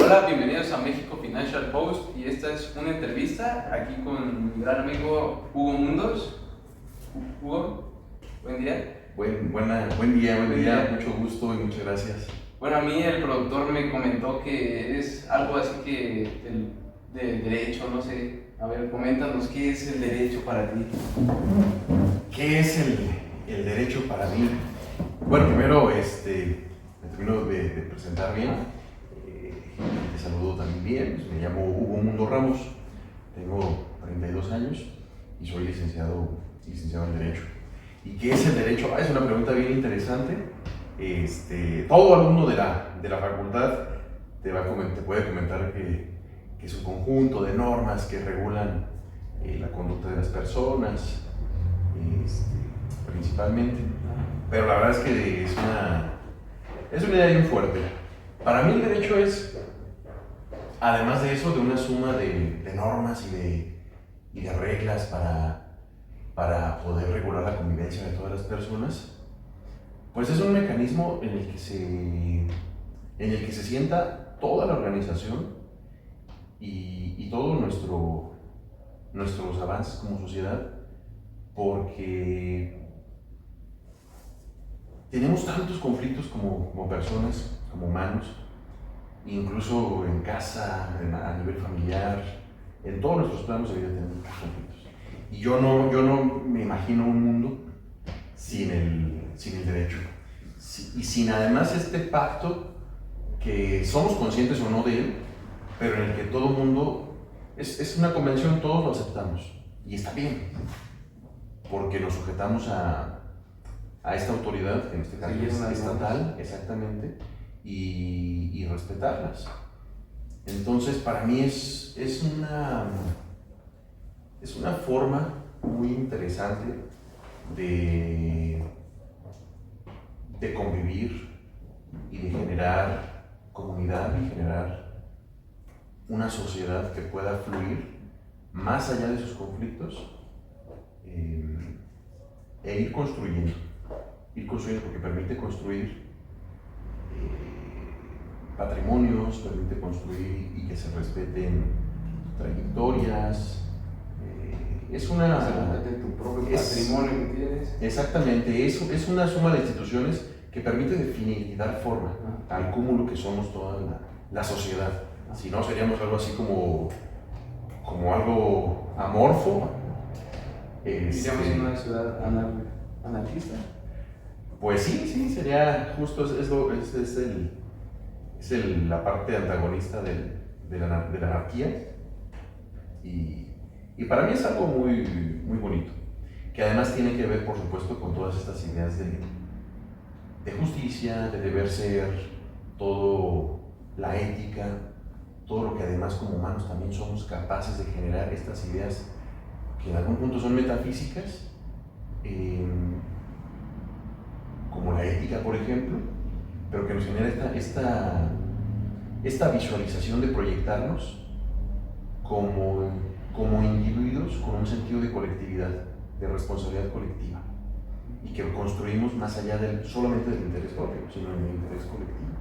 Hola, bienvenidos a México Financial Post y esta es una entrevista aquí con mi gran amigo Hugo Mundos. Hugo, buen día. Buen día, mucho gusto y muchas gracias. Bueno, a mí el productor me comentó que eres algo así que de derecho, no sé. A ver, coméntanos, ¿qué es el derecho para ti? ¿Qué es el derecho para mí? Bueno, primero me termino de presentar bien. Te saludo también bien. Pues, me llamo Hugo Mundo Ramos, tengo 32 años y soy licenciado en Derecho. ¿Y qué es el derecho? Es una pregunta bien interesante. Todo alumno de la facultad te puede comentar que es un conjunto de normas que regulan la conducta de las personas, principalmente. Pero la verdad es que es una idea bien fuerte. Para mí el derecho es, además de eso, de una suma de normas y de reglas para poder regular la convivencia de todas las personas. Pues es un mecanismo en el que se sienta toda la organización y todos nuestros avances como sociedad, porque tenemos tantos conflictos como personas, como humanos, incluso en casa, a nivel familiar, en todos nuestros planos de vida tenemos muchos conflictos. Y yo no me imagino un mundo sin el derecho. Y sin además este pacto que somos conscientes o no de él, pero en el que todo mundo, es una convención, todos lo aceptamos. Y está bien, porque nos sujetamos a esta autoridad, que en este caso es estatal, exactamente, y respetarlas. Entonces, para mí es una forma muy interesante de convivir y de generar comunidad y generar una sociedad que pueda fluir más allá de sus conflictos e ir construyendo porque permite construir patrimonios, permite construir y que se respeten trayectorias. Se respete tu propio patrimonio que tienes. Exactamente, es una suma de instituciones que permite definir y dar forma al cúmulo que somos toda la sociedad. Si no, seríamos algo así como algo amorfo. Diríamos una ciudad anarquista. Pues sí, sería justo, la parte antagonista de la anarquía. Y para mí es algo muy, muy bonito, que además tiene que ver, por supuesto, con todas estas ideas de justicia, de deber ser, todo la ética, todo lo que además como humanos también somos capaces de generar estas ideas que en algún punto son metafísicas, como la ética, por ejemplo, pero que nos genera esta visualización de proyectarnos como individuos con un sentido de colectividad, de responsabilidad colectiva, y que construimos más allá solamente del interés propio, sino en el interés colectivo.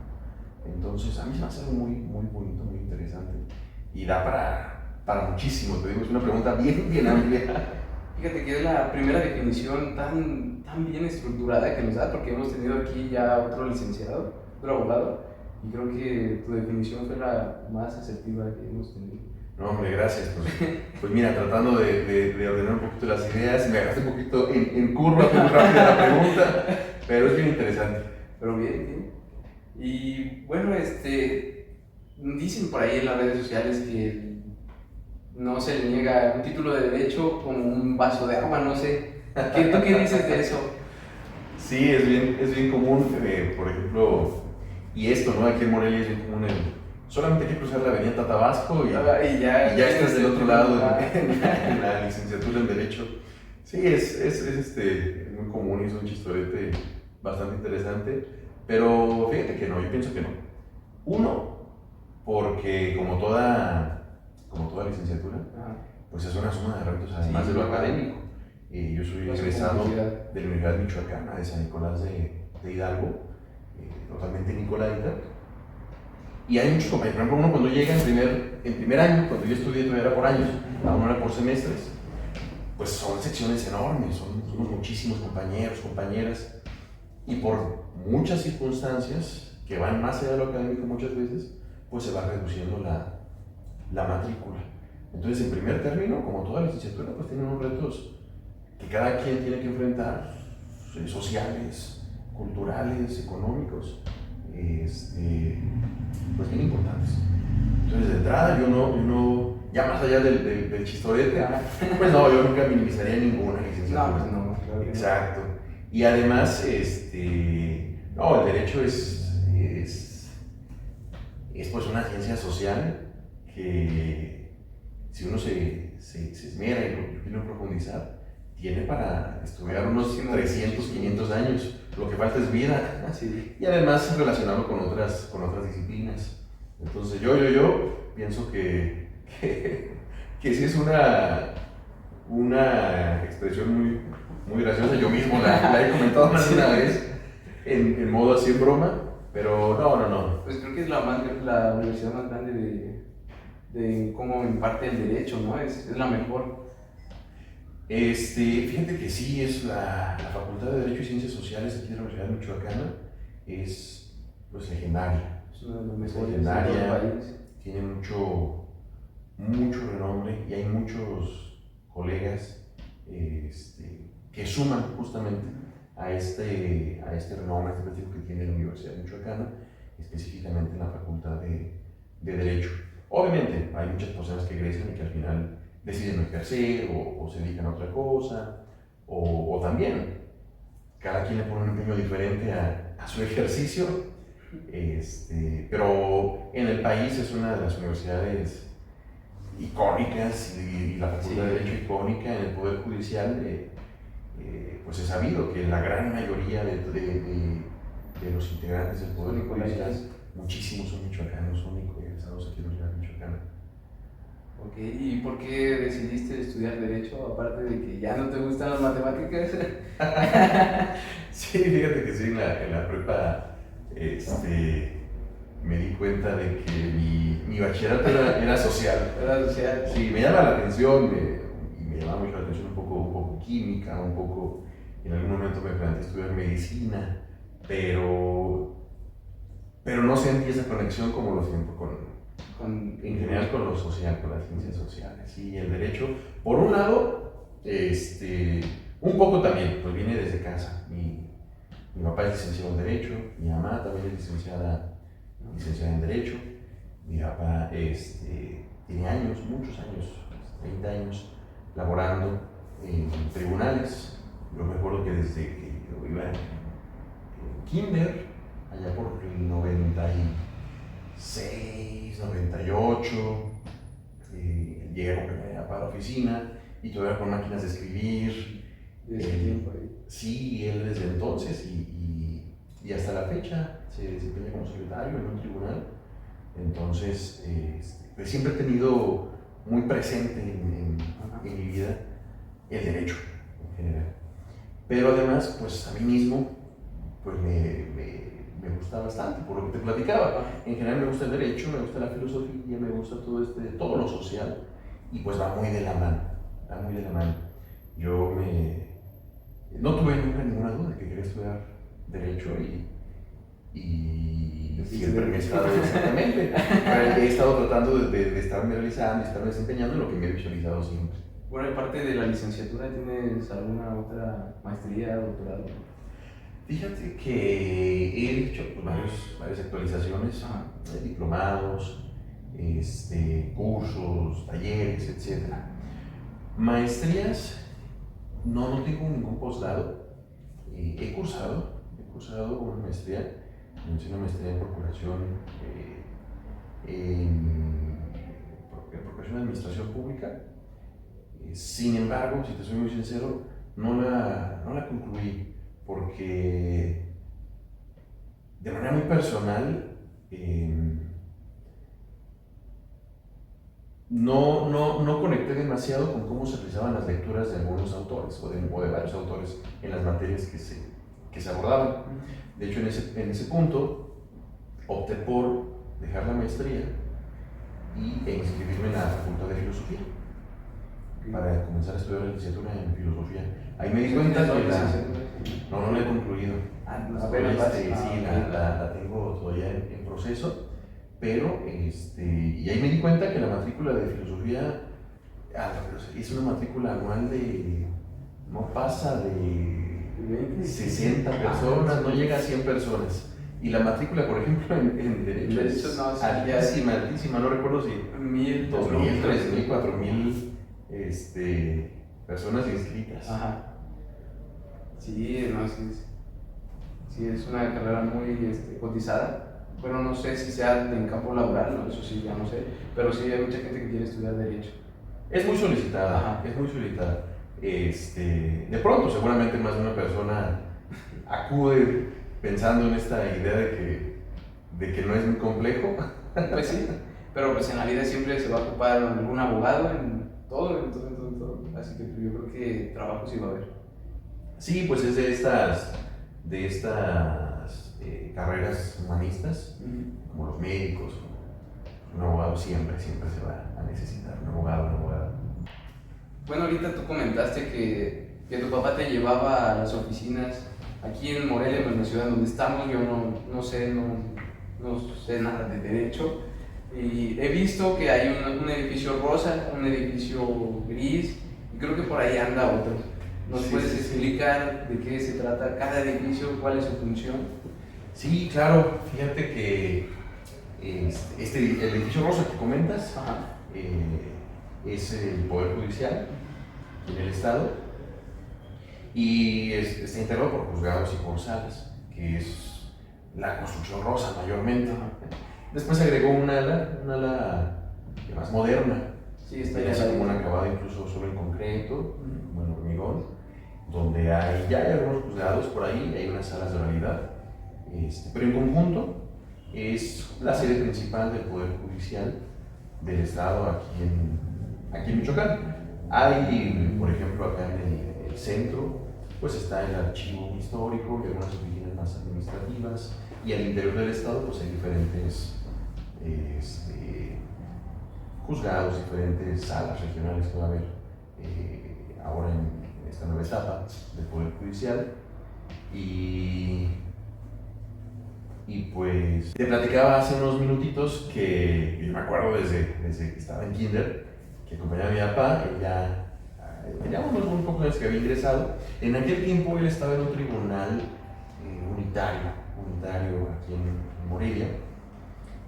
Entonces, a mí se me hace algo muy, muy bonito, muy interesante, y da para muchísimo. Te digo, es una pregunta bien, bien amplia. Fíjate que es la primera definición tan bien estructurada que nos da, porque hemos tenido aquí ya otro licenciado, otro abogado, y creo que tu definición fue la más asertiva que hemos tenido. No, hombre, gracias. Pues mira, tratando de ordenar un poquito las ideas, me agarraste un poquito en curva, fue muy rápida la pregunta, pero es bien interesante. Pero bien. Y bueno, dicen por ahí en las redes sociales que no se le niega un título de derecho como un vaso de agua, no sé. ¿Tú qué dices de eso? Sí, es bien común, por ejemplo, y esto, ¿no? Aquí en Morelia es bien común solamente hay que cruzar la avenida Tabasco y ya estás del otro lado en la licenciatura en Derecho. Sí, es muy común y es un chistorete bastante interesante, pero fíjate que no, yo pienso que no. Uno, porque como toda licenciatura, pues es una suma de retos además de lo académico. Yo soy egresado de la Universidad Michoacana de San Nicolás de Hidalgo, totalmente nicolaita. Y hay muchos compañeros, por ejemplo, uno cuando llega en primer año, cuando yo estudié todavía era por años, aún no era por semestres, pues son secciones enormes, somos muchísimos compañeros, compañeras, y por muchas circunstancias que van más allá de lo académico muchas veces, pues se va reduciendo la matrícula. Entonces, en primer término, como toda licenciatura, pues tienen unos retos que cada quien tiene que enfrentar, sociales, culturales, económicos, pues bien importantes. Entonces, de entrada, yo no ya más allá del chistorete, pues no, yo nunca minimizaría ninguna licenciatura. No, pues no, claro que no. Exacto. Y además, no, el derecho es pues una ciencia social que si uno se esmera y lo quiere profundizar, tiene para estudiar unos 300, 500 años. Lo que falta es vida. Sí. Y además relacionarlo con otras disciplinas. Entonces yo pienso que sí es una expresión muy graciosa. Yo mismo la he comentado más de una vez en modo así en broma, pero no. Pues creo que es la universidad más grande de cómo imparte el derecho, ¿no? Es la mejor. Fíjate que sí, es la Facultad de Derecho y Ciencias Sociales aquí de la Universidad Michoacana, es pues legendaria. Es una de las mejores Legendaria, de todo el país. tiene mucho renombre y hay muchos colegas que suman justamente a este renombre, a este prestigio que tiene la Universidad Michoacana, específicamente en la Facultad de Derecho. Obviamente hay muchas personas que egresan y que al final deciden no ejercer o se dedican a otra cosa, o también cada quien le pone un empeño diferente a su ejercicio, pero en el país es una de las universidades icónicas y la Facultad de Derecho icónica en el Poder Judicial. Pues es sabido que la gran mayoría de los integrantes del Poder Judicial, muchísimos son michoacanos, son egresados aquí en la Universidad Michoacana. Ok, ¿y por qué decidiste estudiar Derecho, aparte de que ya no te gustan las matemáticas? Sí, fíjate que sí, en la prepa me di cuenta de que mi bachillerato era social. Era social. Sí, me llama la atención, y me llama mucho la atención un poco química, un poco, en algún momento me planteé estudiar medicina, pero no sentí esa conexión como lo siento en general con lo social, con las ciencias sociales. Y el derecho, por un lado, un poco también, pues viene desde casa. Mi papá es licenciado en Derecho, mi mamá también es licenciada en Derecho. Mi papá tiene años, muchos años, 30 años, laborando en tribunales. Yo me acuerdo que desde que yo iba en kinder, allá por el 96, 98, llegué a acompañar para la oficina y todavía con máquinas de escribir. Desde ese tiempo ahí. Sí, él desde entonces y hasta la fecha se desempeña como secretario en un tribunal. Entonces, pues siempre he tenido muy presente en mi vida el derecho en general. Pero además, pues a mí mismo, pues me gusta bastante, por lo que te platicaba. En general me gusta el derecho, me gusta la filosofía, me gusta todo lo social, y pues va muy de la mano. Yo no tuve nunca ninguna duda de que quería estudiar derecho y siempre me he estado exactamente. He estado tratando de estarme realizando y estarme desempeñando en lo que me he visualizado siempre. Bueno, aparte de la licenciatura, ¿tienes alguna otra maestría, doctorado? Fíjate que he hecho pues, varias actualizaciones, diplomados, cursos, talleres, etc. Maestrías, no tengo ningún posgrado. He cursado una maestría en procuración, en procuración de administración pública. Sin embargo, si te soy muy sincero, no la concluí porque de manera muy personal no conecté demasiado con cómo se realizaban las lecturas de algunos autores o de varios autores en las materias que se abordaban. De hecho, en ese punto opté por dejar la maestría e inscribirme en la Facultad de Filosofía para comenzar a estudiar la licenciatura en Filosofía. Ahí me di cuenta que no la he concluido. Sí, la tengo todavía en proceso, pero y ahí me di cuenta que la matrícula de Filosofía es una matrícula anual de, no pasa de 60 personas, no llega a 100 personas. Y la matrícula, por ejemplo, en Derecho es altísima, no recuerdo si 1,000, 2,000, 3,000, 4,000 personas inscritas. Ajá. Sí, no, sí, es una carrera muy cotizada. Bueno, no sé si sea en campo laboral, ¿no? Eso sí, ya no sé, pero sí hay mucha gente que quiere estudiar Derecho. Es muy solicitada. Ajá. Es muy solicitada. De pronto, seguramente más de una persona acude pensando en esta idea de que no es muy complejo. Pues sí, pero pues en la vida siempre se va a ocupar algún abogado en todo. Así que yo creo que trabajo sí va a haber. Sí, pues es de estas carreras humanistas, como los médicos, un abogado siempre se va a necesitar, un abogado, una abogada. Bueno, ahorita tú comentaste que tu papá te llevaba a las oficinas aquí en Morelia, en la ciudad donde estamos. Yo no sé nada de derecho. Y he visto que hay un edificio rosa, un edificio gris, y creo que por ahí anda otro. ¿Nos puedes explicar de qué se trata cada edificio, cuál es su función? Sí, claro. Fíjate que el edificio rosa que comentas es el Poder Judicial en el Estado y está integrado por juzgados y por salas, que es la construcción rosa mayormente. Después se agregó un ala más moderna. Sí, está ya como un acabado incluso solo en concreto, como en hormigón, donde hay algunos juzgados por ahí, hay unas salas de oralidad, pero en conjunto es la sede principal del Poder Judicial del Estado aquí en Michoacán. Hay, por ejemplo, acá en el centro, pues está el archivo histórico y algunas oficinas más administrativas, y al interior del Estado pues hay diferentes juzgados, diferentes salas regionales que va a haber ahora en esta nueva etapa del Poder Judicial. Y pues te platicaba hace unos minutitos que yo me acuerdo desde que estaba en kinder, que acompañaba a mi papá, teníamos un poco años que había ingresado. En aquel tiempo él estaba en un tribunal unitario aquí en Morelia.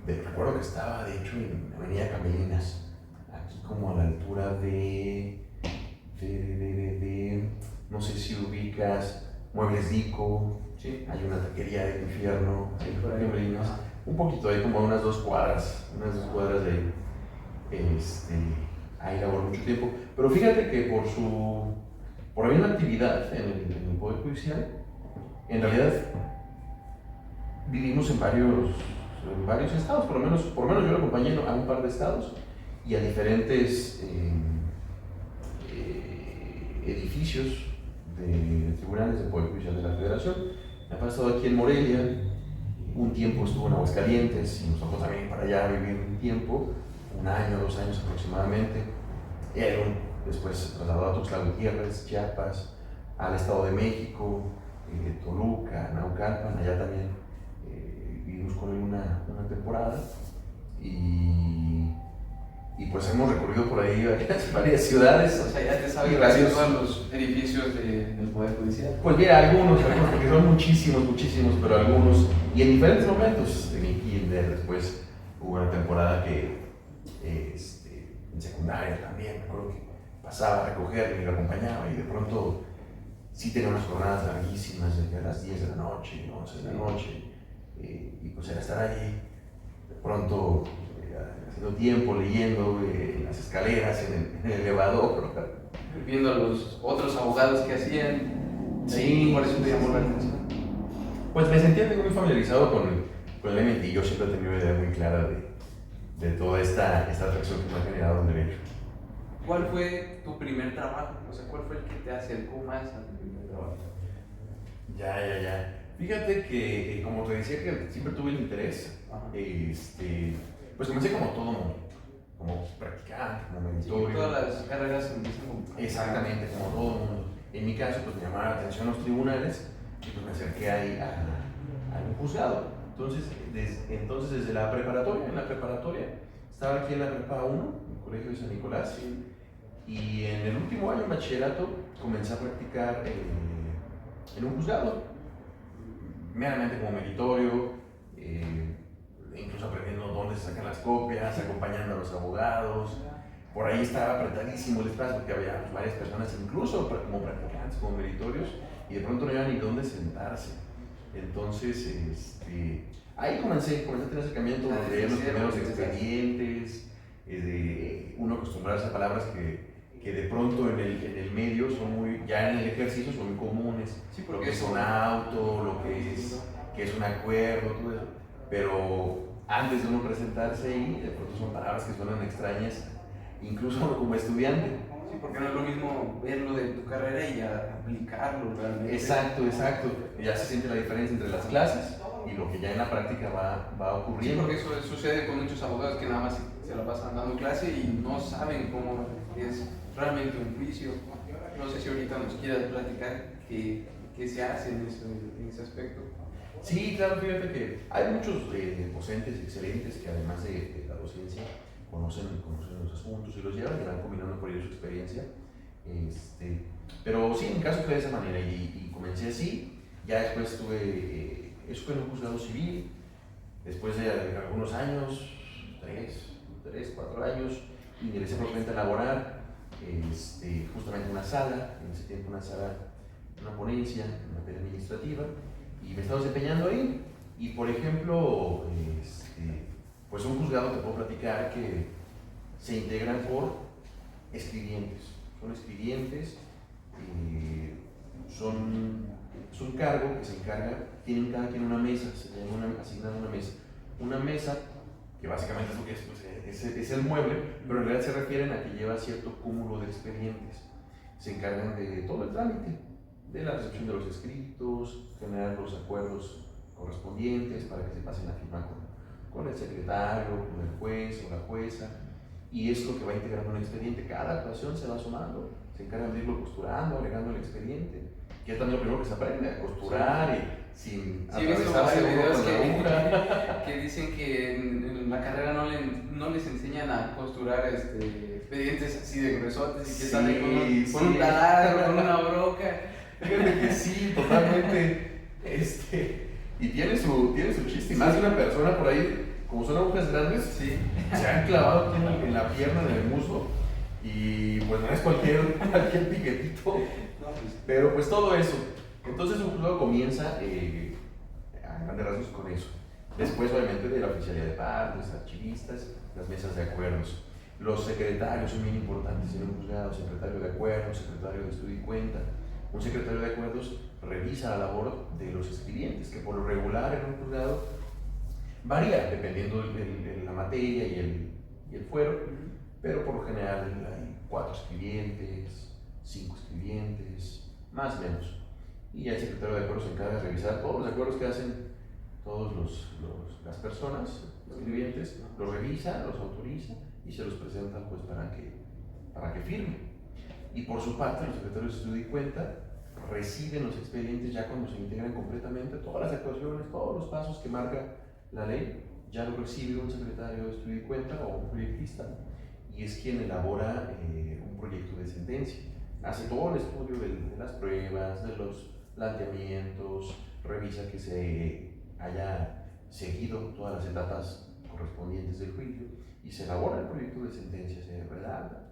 Recuerdo que estaba de hecho en Avenida Camelinas, aquí como a la altura de no sé si ubicas Muebles Dico. Sí. Hay una taquería del infierno, por ahí. Camelinas, un poquito ahí, como unas 2 cuadras de ahí. Ahí laboró mucho tiempo, pero fíjate que por haber una actividad en el Poder Judicial, en realidad vivimos en varios estados, por lo menos yo lo acompañé a un par de estados y a diferentes edificios de tribunales del Poder Judicial de la Federación. Me ha pasado aquí en Morelia, un tiempo estuvo en Aguascalientes y nos tocó también para allá vivir un tiempo, 1 año, 2 años aproximadamente. Después trasladado a Tuxtla Gutiérrez, Chiapas, al Estado de México, Toluca, Naucalpan, allá también vivimos con él una temporada y pues hemos recorrido por ahí varias ciudades. O sea, ya te sabes todos los edificios del Poder Judicial. Pues mira, algunos, porque son muchísimos, pero algunos, y en diferentes momentos. En mi kinder, después hubo una temporada que en secundaria también, me acuerdo que pasaba a recoger y lo acompañaba, y de pronto sí tenía unas jornadas larguísimas, desde las 10 de la noche, 11 de la noche, y pues era estar ahí, de pronto haciendo tiempo, leyendo en las escaleras, en el elevador. Viendo a los otros abogados que hacían. Sí, por eso te llamó la atención. Pues me sentía muy familiarizado con el MIT, y yo siempre he tenido una idea muy clara de toda esta atracción que me ha generado el derecho. ¿Cuál fue tu primer trabajo? O sea, ¿cuál fue el que te acercó más a tu primer trabajo? Ya. Fíjate que, como te decía, que siempre tuve el interés, Ajá. pues comencé como todo mundo, como practicante, como Sí, meritorio. todas las carreras empiezan con... Exactamente, como todo mundo. En mi caso, pues me llamaron la atención los tribunales y pues me acerqué ahí a un juzgado. Entonces, desde la preparatoria, estaba aquí en la prepa 1, en el Colegio de San Nicolás, Sí. y en el último año en bachillerato comencé a practicar en un juzgado, meramente como meritorio, incluso aprendiendo dónde se sacan las copias, acompañando a los abogados. Por ahí estaba apretadísimo el espacio porque había pues, varias personas, incluso como practicantes, como meritorios, y de pronto no había ni dónde sentarse. Entonces, ahí comencé a tener acercamiento, a leer los primeros expedientes, de uno acostumbrarse a palabras que de pronto en el medio son muy, ya en el ejercicio son muy comunes, Sí, lo porque que es un auto, lo que es un acuerdo, todo eso. Pero antes de uno presentarse ahí, de pronto son palabras que suenan extrañas, incluso como estudiante. Sí, porque no es lo mismo verlo de tu carrera y aplicarlo realmente. Exacto. Ya se siente la diferencia entre las clases y lo que ya en la práctica va Sí, ocurriendo. porque eso sucede con muchos abogados que nada más se la pasan dando clase y no saben cómo es realmente un juicio. No sé si ahorita nos quieras platicar qué se hace en ese aspecto. Sí, claro, fíjate que hay muchos docentes excelentes que además de la docencia conocen los asuntos y los llevan y van combinando por ellos su experiencia. Pero sí, en mi caso fue de esa manera y comencé así. Ya después eso fue en un juzgado civil. Después de algunos años, 4 años, ingresé por cuenta a laborar, justamente en una sala, en ese tiempo una ponencia, una materia administrativa, y me estaba desempeñando ahí. Y por ejemplo, pues un juzgado te puedo platicar que se integran por escribientes. Son escribientes, es un cargo que se encarga, tienen cada quien una mesa, se le asignan una mesa. Una mesa que básicamente es lo que es, pues, es el mueble, pero en realidad se refieren a que lleva cierto cúmulo de expedientes. Se encargan de todo el trámite, de la recepción de los escritos, generar los acuerdos correspondientes para que se pasen a firma con el secretario, con el juez o la jueza, y es lo que va integrando un expediente. Cada actuación se va sumando, se encargan de irlo costurando, agregando el expediente, que es también lo primero que se aprende, a costurar y sin atravesarse uno con la aguja. Que dicen que en la carrera no les enseñan a costurar expedientes así de gruesotes y que salen con un taladro, con una broca. Fíjate que sí, totalmente. Y tiene su chiste, y más de una persona por ahí, como son agujas grandes, Sí. se han clavado aquí en la pierna, en el muslo, y pues no es cualquier piquetito, pero pues todo eso. Entonces un juzgado comienza a grandes rasgos con eso. Después obviamente de la oficialía de partes, archivistas, las mesas de acuerdos. Los secretarios son bien importantes en un juzgado, secretario de acuerdos, secretario de estudio y cuenta. Un secretario de acuerdos revisa la labor de los escribientes, que por lo regular en un juzgado varía dependiendo de la materia y el fuero, pero por lo general hay 4 escribientes, 5 escribientes, más o menos. Y el secretario de acuerdos se encarga de revisar todos los acuerdos que hacen todas las personas escribientes, los revisa, los autoriza y se los presenta al juez para que firme. Y por su parte, los secretarios de estudio y cuenta reciben los expedientes ya cuando se integran completamente, todas las actuaciones, todos los pasos que marca la ley, ya lo recibe un secretario de estudio y cuenta o un proyectista, y es quien elabora un proyecto de sentencia. Hace todo el estudio de las pruebas, de los planteamientos, revisa que se haya seguido todas las etapas correspondientes del juicio y se elabora el proyecto de sentencia, se redacta,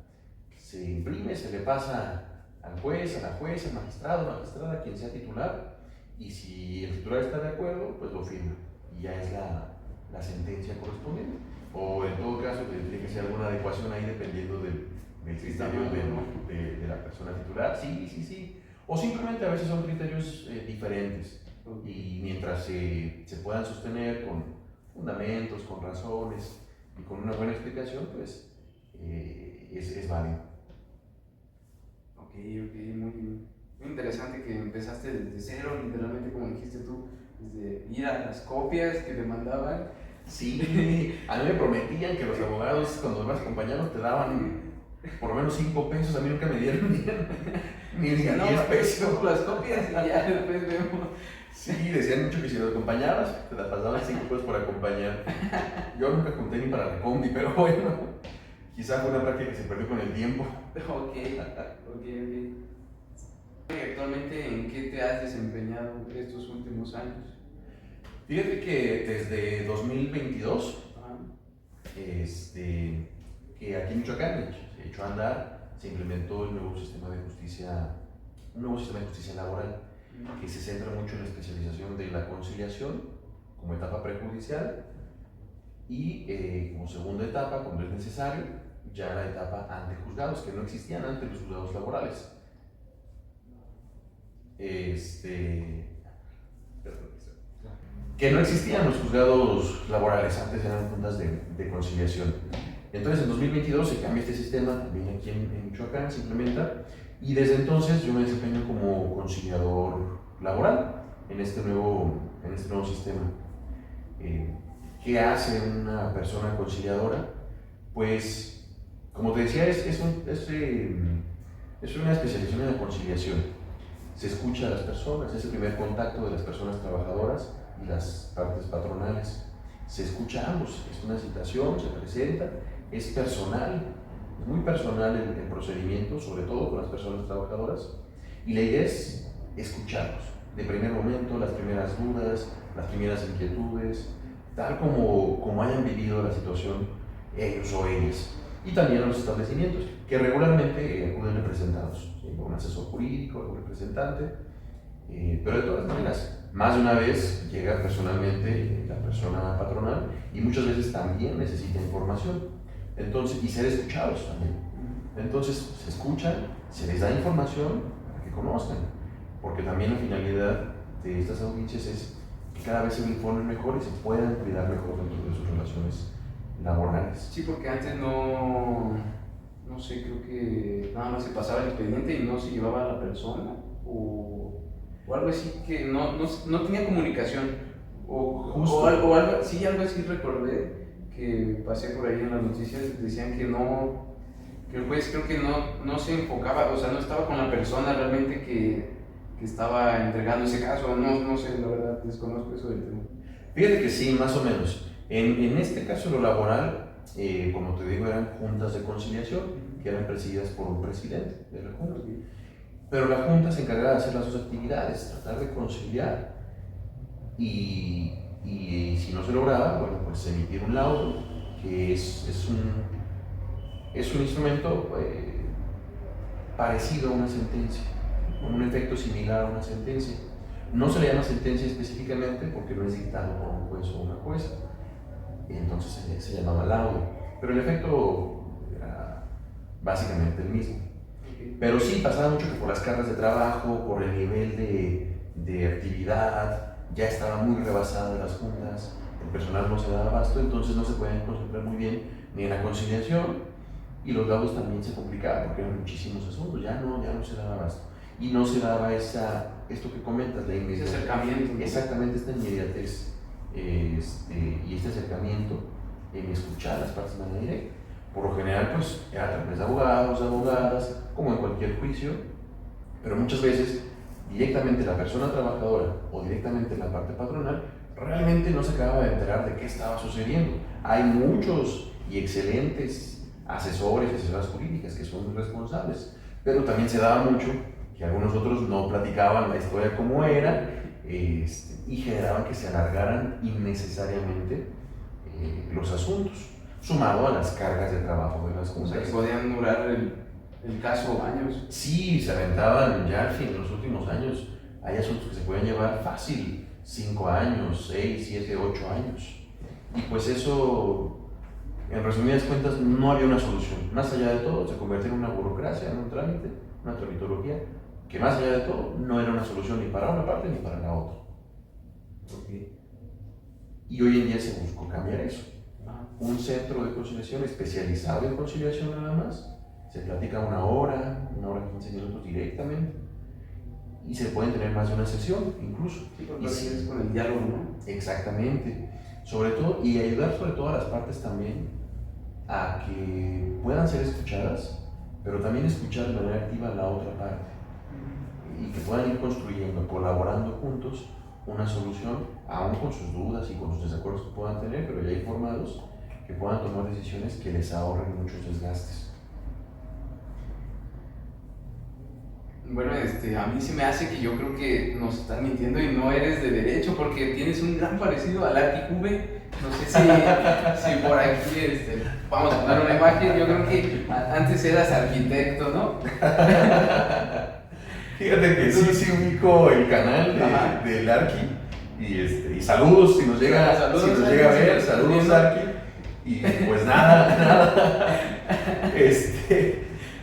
se imprime, se le pasa al juez, a la jueza, al magistrado, magistrada, quien sea titular, y si el titular está de acuerdo, pues lo firma y ya es la sentencia correspondiente. O en todo caso, tendría que ser alguna adecuación ahí dependiendo del criterio de la persona titular. Sí. O simplemente a veces son criterios diferentes. Y mientras se puedan sostener con fundamentos, con razones y con una buena explicación, pues es válido. Ok, muy bien. Muy interesante que empezaste desde cero, literalmente como dijiste tú, desde ir a las copias que te mandaban. Sí, a mí me prometían que los abogados cuando vas acompañando te daban por lo menos 5 pesos, a mí nunca me dieron ni 10 No, pesos. con las copias y ya después vemos. Sí, decían mucho que si los acompañabas, te la pasaban 5 pesos por acompañar. Yo nunca conté ni para la combi, pero bueno, quizá fue una práctica que se perdió con el tiempo. Ok. ¿Actualmente en qué te has desempeñado estos últimos años? Fíjate que desde 2022, Ajá. que aquí en Michoacán se echó a andar, se implementó el nuevo sistema de justicia, un nuevo sistema de justicia laboral que se centra mucho en la especialización de la conciliación como etapa prejudicial y como segunda etapa, cuando es necesario, ya la etapa ante juzgados, que no existían antes los juzgados laborales. Que no existían los juzgados laborales, antes eran juntas de conciliación. Entonces en 2022 se cambia este sistema, también aquí en Michoacán se implementa, y desde entonces yo me desempeño como conciliador laboral en este nuevo sistema. ¿Qué hace una persona conciliadora? Pues, como te decía, es una especialización en la conciliación. Se escucha a las personas, es el primer contacto de las personas trabajadoras y las partes patronales. Se escucha a ambos, es una situación, se presenta, es personal, es muy personal el procedimiento, sobre todo con las personas trabajadoras, y la idea es escucharlos de primer momento, las primeras dudas, las primeras inquietudes, tal como hayan vivido la situación ellos o ellas. Y también a los establecimientos, que regularmente acuden representados, por un asesor jurídico, un representante, pero de todas maneras, más de una vez llega personalmente la persona patronal y muchas veces también necesita información, entonces, y ser escuchados también. Entonces se escuchan, se les da información para que conozcan, porque también la finalidad de estas audiencias es que cada vez se informen mejor y se puedan cuidar mejor dentro de sus relaciones laborales. Sí, porque antes no sé, creo que nada más se pasaba el expediente y no se llevaba a la persona o algo así, que no tenía comunicación o algo, sí, algo así recordé que pasé por ahí en las noticias, decían que el juez creo que no se enfocaba, o sea, no estaba con la persona realmente que estaba entregando ese caso, no sé, la verdad, desconozco eso del tema. Fíjate que sí, más o menos. En este caso, lo laboral, como te digo, eran juntas de conciliación que eran presididas por un presidente de la Junta. Pero la Junta se encargaba de hacer las dos actividades, tratar de conciliar y si no se lograba, bueno, pues emitir un laudo, que es un instrumento parecido a una sentencia, con un efecto similar a una sentencia. No se le llama sentencia específicamente porque no es dictado por un juez o una jueza, entonces se llamaba laudo, pero el efecto era básicamente el mismo. Pero sí, pasaba mucho que por las cargas de trabajo, por el nivel de actividad, ya estaba muy rebasada las juntas, el personal no se daba abasto, entonces no se podían concentrar muy bien ni en la conciliación, y los laudos también se complicaban porque eran muchísimos asuntos, ya no se daba abasto. Y no se daba esto que comentas, la inmediatez. Ese acercamiento. Exactamente, esta inmediatez y este acercamiento en escuchar las partes de manera directa. Por lo general, pues, era a través de abogados, de abogadas, como en cualquier juicio, pero muchas veces directamente la persona trabajadora o directamente la parte patronal realmente no se acababa de enterar de qué estaba sucediendo. Hay muchos y excelentes asesores y asesoras jurídicas que son responsables, pero también se daba mucho que algunos otros no platicaban la historia como era y generaban que se alargaran innecesariamente los asuntos, sumado a las cargas de trabajo de las juntas. O sea, que podían durar el caso años. Sí, se aventaban ya al fin, en los últimos años. Hay asuntos que se pueden llevar fácil 5 años, 6, 7, 8 años. Y pues eso, en resumidas cuentas, no había una solución. Más allá de todo, se convertía en una burocracia, en un trámite, una tramitología, que más allá de todo, no era una solución ni para una parte ni para la otra. Okay. Y hoy en día se buscó cambiar eso. Un centro de conciliación especializado en conciliación nada más. Se platica 1 hora, 1 hora 15 minutos directamente. y se pueden tener más de una sesión incluso. Sí, porque es con el diálogo, ¿no? Exactamente. Sobre todo, y ayudar sobre todo a las partes también a que puedan ser escuchadas, pero también escuchar de manera activa a la otra parte y que puedan ir construyendo, colaborando juntos una solución, aún con sus dudas y con sus desacuerdos que puedan tener, pero ya informados, que puedan tomar decisiones que les ahorren muchos desgastes. Bueno, a mí se me hace que yo creo que nos están mintiendo y no eres de derecho porque tienes un gran parecido al Arquicube. No sé si por aquí vamos a poner una imagen. Yo creo que antes eras arquitecto, ¿no? Fíjate que sí ubico el canal del Arqui y saludos si nos llega a ver, saludos Arqui. Y pues nada,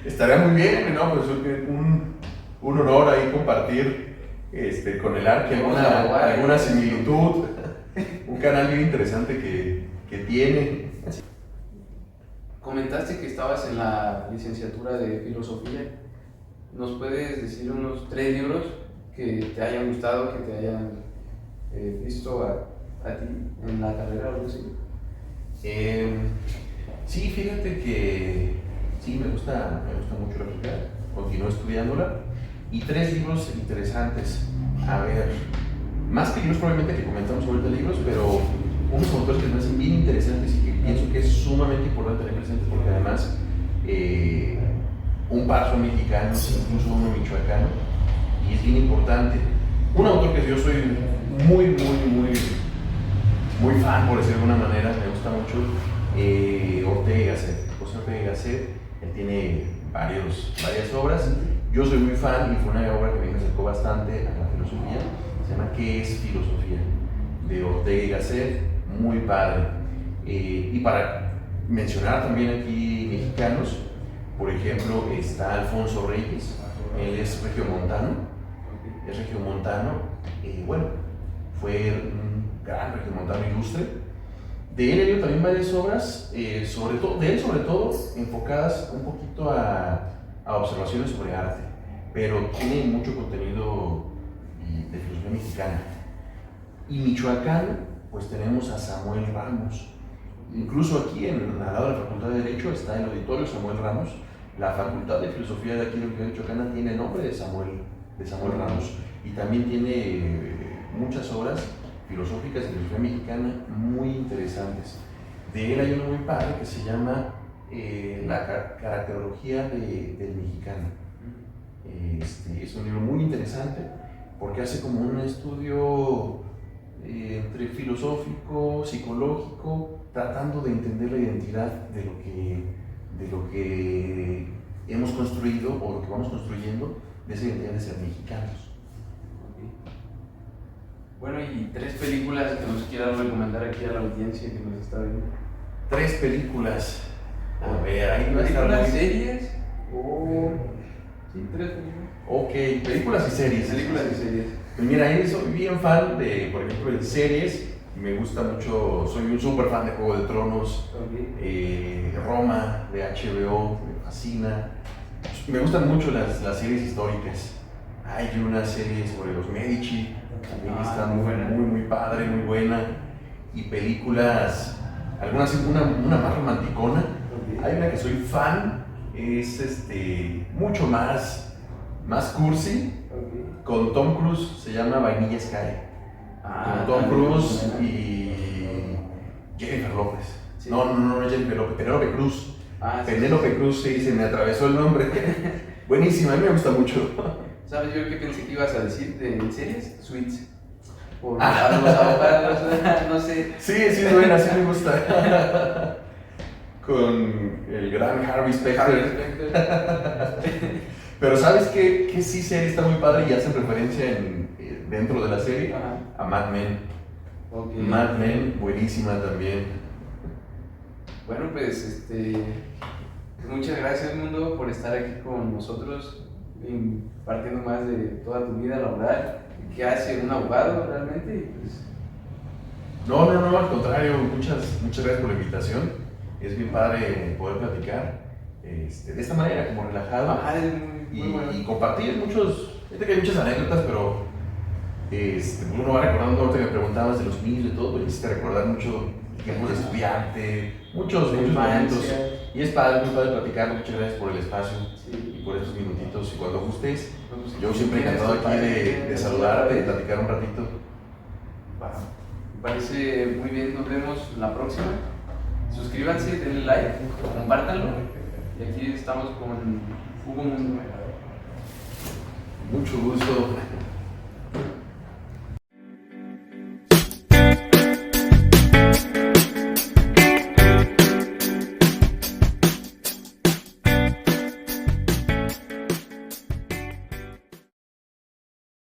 estaría muy bien, ¿no? Pues un honor ahí compartir con el Arqui alguna similitud, un canal bien interesante que tiene. Comentaste que estabas en la licenciatura de filosofía. ¿Nos puedes decir unos 3 libros que te hayan gustado, que te hayan visto a ti en la carrera o algo así? Sí, fíjate que sí, me gusta mucho la filosofía, continúo estudiándola. Y 3 libros interesantes. A ver, más que libros probablemente que comentamos ahorita libros, pero unos autores que me hacen bien interesantes y que pienso que es sumamente importante tener presentes porque además un par son mexicanos, incluso uno michoacano, y es bien importante. Un autor que yo soy muy fan, por decirlo de alguna manera, me gusta mucho, Ortega y Gasset. José Ortega y Gasset, él tiene varias obras. Yo soy muy fan y fue una obra que me acercó bastante a la filosofía. Se llama ¿Qué es filosofía? De Ortega y Gasset, muy padre. Y para mencionar también aquí mexicanos, por ejemplo, está Alfonso Reyes, él es regiomontano, bueno, fue un gran regiomontano ilustre. De él he leído también varias obras, sobre todo enfocadas un poquito a observaciones sobre arte, pero tiene mucho contenido de filosofía mexicana. Y michoacano, pues tenemos a Samuel Ramos. Incluso aquí, al lado de la Facultad de Derecho, está el auditorio Samuel Ramos. La Facultad de Filosofía de aquí de la Universidad Michoacana tiene el nombre de Samuel Ramos. Y también tiene muchas obras filosóficas de filosofía mexicana muy interesantes. De él hay uno muy padre que se llama La caracterología del mexicano. Es un libro muy interesante porque hace como un estudio entre filosófico, psicológico, tratando de entender la identidad de lo que hemos construido o lo que vamos construyendo de esa identidad de ser mexicanos. Bueno, y 3 películas que nos quieras recomendar aquí a la audiencia que nos está viendo. 3 películas. A ver, ahí va a estar ¿Películas, series? Sí, 3 películas. Ok, películas y series. Películas y series. Pues mira, yo soy bien fan de, por ejemplo, de series. Me gusta mucho, soy un súper fan de Juego de Tronos, Roma de HBO, me fascina. Me gustan mucho las series históricas. Hay una serie sobre los Medici, también que está muy padre, muy buena. Y películas, algunas, una más romanticona. Hay una que soy fan, es mucho más cursi, con Tom Cruise, se llama Vainilla Sky. Con Tom Cruise y Jennifer López. Sí. No, Jennifer López, Penélope Cruz. Penélope Cruz, sí, se me atravesó el nombre. Buenísima, a mí me gusta mucho. ¿Sabes yo qué pensé que ibas a decir en series? Suits. Por los abogados, no sé. Sí, es buena, sí me gusta. Con el gran Harvey Specter. Pero ¿sabes qué sí serie está muy padre y hace referencia dentro de la serie? A Mad Men. Okay. Mad Men, buenísima también. Bueno, pues muchas gracias, Mundo, por estar aquí con nosotros, impartiendo más de toda tu vida laboral. ¿Qué hace un abogado realmente? Y pues... No, al contrario, muchas gracias por la invitación. Es bien padre poder platicar de esta manera, como relajado. Es muy bueno. Y compartir muchos Fíjate que hay muchas anécdotas, pero uno va recordando, ahorita que me preguntabas de los niños y todo, pues hiciste recordar mucho tiempos de estudiante, muchos momentos. Y es padre, muy padre platicar. Muchas gracias por el espacio y por estos minutitos. Y cuando gustes, yo siempre encantado aquí de saludarte y platicar un ratito. Me parece muy bien, nos vemos la próxima. Suscríbanse, denle like, compártanlo. Y aquí estamos con Hugo Mundo. Mucho gusto.